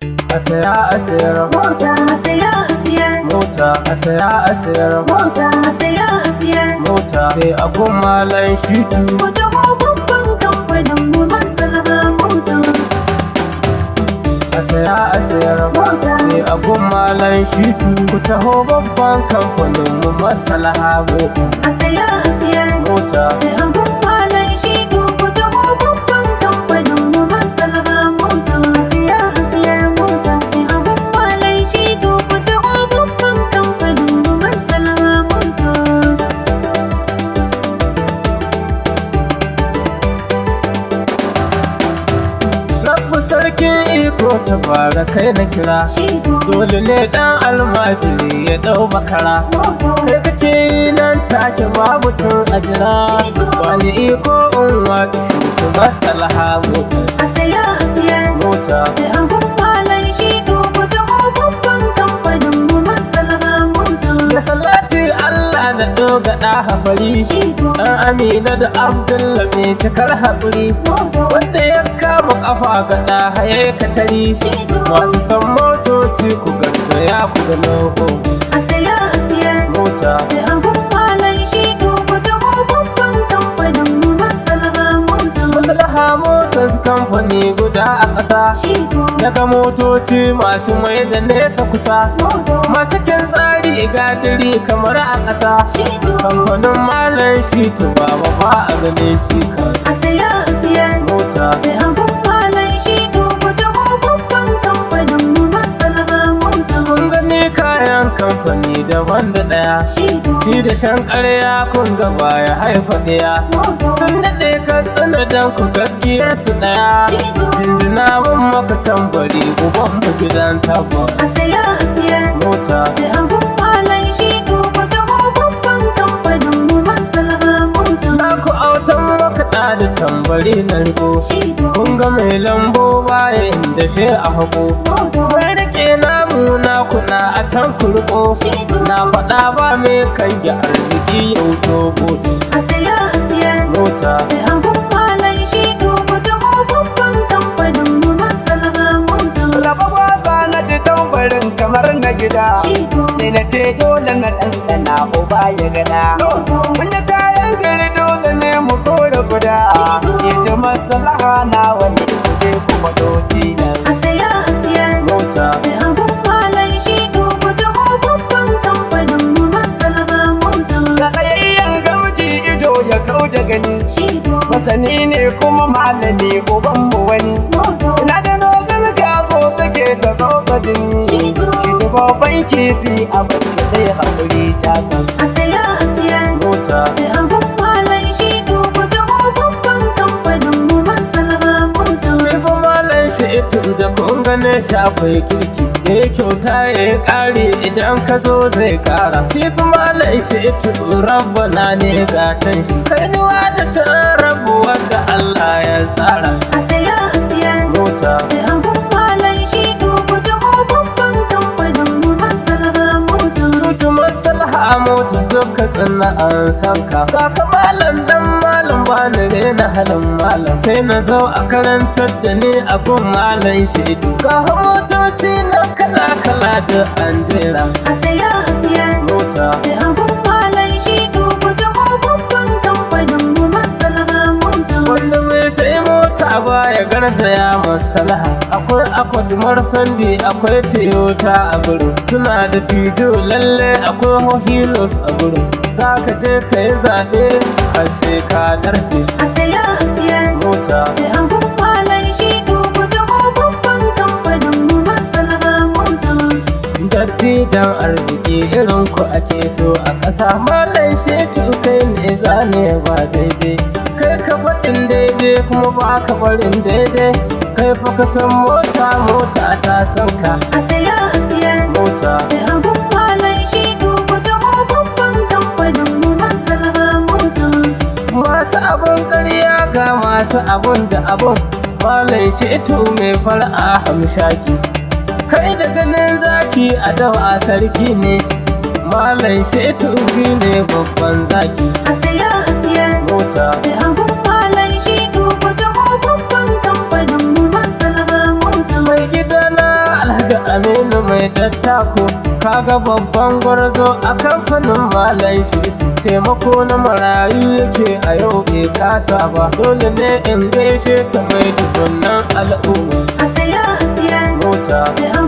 A saya a sayar mota a saya a siyar, mota, a saya a sayar mota a saya a siyar, mota, sai a gun malan shitu. ku taho babban kamfanin mu masa lahha motors. A saya a sayar Mota. sai a gun malan shitu. Ku taho babban kamfanin mu masa lahha A saya a siyar, mota. sai a gun malan shitu. Ku taho babban kamfanin mu masa lahha motors. A saya a siyar mota, sai a gun malan shitu. Ku taho babban kamfanin mu masa lahha motors. Rabu sarkin iko ta bara kai na kira. Shitu Dole ne dan almajiri ya dau makara. motors. Kai kake yi nan take babu tun a jira. Wani iko in waƙi shuka masa lahha A saya a siyar, mota. sai a gun malan shitu. Ku taho babban kamfanin mu masa lahha motors. Da salati Allah da doga da hafari. Shitu Dan Amina da Abdullah mai cikar haƙuri. motors. Wanda ya kama kafa ga ɗa haye katari. Masu son motoci ku garzaya ku ga noho A saya a siyar, mota. sai a gun malan shitu. Ku taho babban kamfanin mu masa lahha motors. Maslaha Motors kamfani guda a ƙasa. Shitu Daga motoci masu mai da nesa kusa. motors. Masu kyan tsari gadiri kamar a ƙasa. Kamfanin malan shitu baba ba a ganin cikas A saya a siyar, mota. sai a gun malan shitu. Ku taho babban kamfanin mu masa lahha motors. Kun gani kayan kamfani daban da ɗaya. Shitu Shi da shan ƙarya kun gaba ya haifa ɗaya. motors. Sun daɗe ka tsana dan ku gaskiyar su ɗaya. Jinjina mun maka tambari uban mu gidan tabbas A saya a siyar, mota. sai a gun malan shitu. Ku taho babban kamfanin mu masa lahha motors. Na ku autan makaɗa da tambari na riko. Shitu Kun ga mai lambo bayan da shi a haƙo. motors. Mai rike namu na kuna a can kurko. Na faɗa ba mai kange arziki yau to gobe A saya a siyar, mota. sai a gun malan shitu. Ku taho babban kamfanin mu masa lahha motors. Raba gwasa na ji tambarin kamar na gida. Shitu Sai na ce dole na ɗanɗana uba ya gana. Mun yi kayan gari dole ne mu kore guda. Ya ji maslaha na wani kuje kuma doki nan. a saya a siyar, Mota. sai a gun malan shitu. Ku taho babban kamfanin mu masa lahha motors. Da tsayayyen gamji ido ya kau da gani. Shitu Masani ne kuma malami uban mu wani. motors. Ina da nogar gaso take ta tsotsa jini. Shi ta babban kifi abin da zai haƙuri ta kasu. A saya a siyar, Mota. sai a gun malan shitu. Ku taho babban kamfanin mu masa lahha motors. Sai fa malan shi ito da kun gane shi akwai kirki. Ya kyauta ya ƙare idan ka zo zai ƙara. Shi fa malan shi ito rabbana ne gatan shi. Kainuwa da shan rabu wanda Allah ya tsara. A saya a siyar, Mota. sai a gun malan shitu. Ku taho babban kamfanin mu masa lahha motors. Tutu maslaha Motors duka tsanna an sanka. Kaka malam dan malam ba ni rena halin malam. Sai na zo a karantar da ni a gun malan shaidu. Ga motoci na kala kala da an jera. A saya a siyar, Mota. sai a gun malan shitu. Ku taho babban kamfanin mu masa lahha motors. Wanda mai sai mota baya garzaya masalaha. Akwai akwadumar sandi akwai Toyota a gurin. Suna da Fijo lalle akwai Hohilos a gurin. Za ka je ka yi zaɓe har sai ka darje A saya a siyar, mota. sai a gun malan shitu. Ku taho babban kamfanin mu masa lahha motors. Dattijan arziki irin ku ake so a ƙasa. Malam shetu kai ne zane ba daidai. Kai ka faɗin daidai kuma ba ka barin daidai. Kai fa ka san mota mota ta san ka A saya a siyar, mota. sai a gun malan shitu. Ku taho babban kamfanin mu masa lahha motors. Masu abun ƙarya ga masu abun da abun. Malam shetu mai far'a hamshaki. Kai da ganin zaki a dawa sarki ne. Malam shetu ne babban zaki A saya a siyar, mota. sai a gun malan shitu. Ku taho babban kamfanin mu masa lahha motors. Mai gidana Aminu mai dattako, kaga babban gwarzo a kamfanin malam shitu. Taimako na marayu yake a yau bai kasa ba, dole ne in gaishe ka mai dubunnan al'umma. A saya a siyar Mota sai a